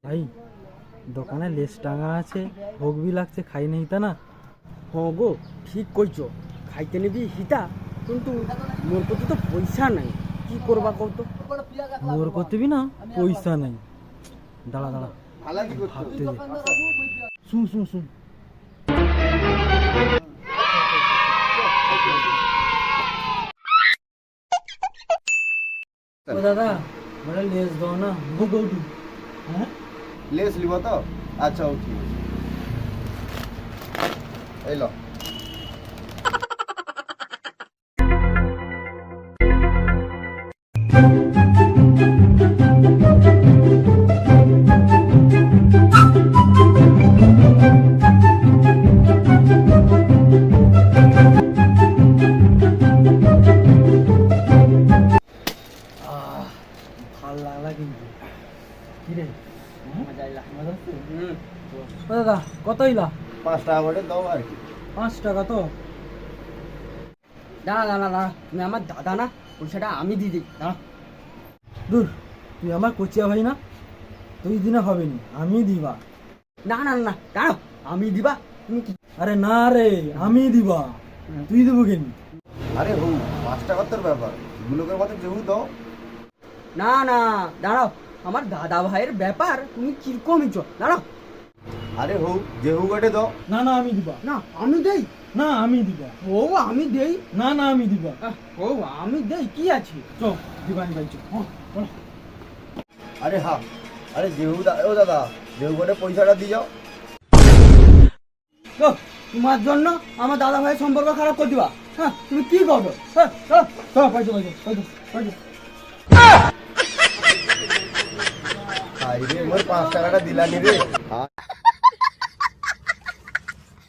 ভাই দোকানে লেস টাঙা আছে, ভোগ বি লাগছে, খাই নেই তা না? হ্যাঁ গো, ঠিক কইছো, খাইতে নিবি হিতা, কিন্তু মোর প্রতি তো পয়সা নাই, কি করবা কও তো? মোর করতেবি না, পয়সা নেই। দাঁড়া দাঁড়া, ভাবতে দে। শুন শুন শুন, ও দাদা বলে লেস দাও না, ভোগ উঠু। হ্যাঁ লেস লিব তো? আচ্ছা ও ঠিক আছে, এই লো। ভাল লাগলা কিন্তু। কি রে মজা আইলা। মজা হচ্ছে? ও দাদা কত হইলা? 5 টাকা করে দাও আর কি। 5 টাকা তো? দাঁড়া দাঁড়া দাঁড়া, তুমি আমার দাদা না, পয়সাটা আমি দিয়ে দিই, দাঁড়া। দূর, তুই আমার কচিয়া ভাই না, তুই দিনে হবে নি, আমি দিবা। না না না, দাঁড়াও, আমি দিবা, তুমি কি? আরে না রে, আমি দিবা, তুই দেবো কেন? আরে হু 5 টাকা তোর ব্যাপার, গুলোকের মতো যেহু দাও। না না দাঁড়াও, আমার দাদা ভাইয়ের ব্যাপার, তুমি কিরকম ইচ্ছো, দাঁড়াও। আরে হু যেহু গটে দাও। না না আমি দিবা। না আমি দেই। না আমি দিবা। ও আমি দেই। না না আমি দিবা। ও আমি দেই, কি আছে? চল দিবানি ভাই চল। আরে হ্যাঁ, আরে যেহু ও দাদা যেহু গটে পয়সাটা দিয়ে যাও। তো তোমার জন্য আমার দাদা ভাইয়ের সম্পর্ক খারাপ করে দিবা? হ্যাঁ তুমি কি করবে? হ্যাঁ পাইছো পাইছো পাইছো পাইছো। আরে মোর 5 টাকাটা দিলানি রে।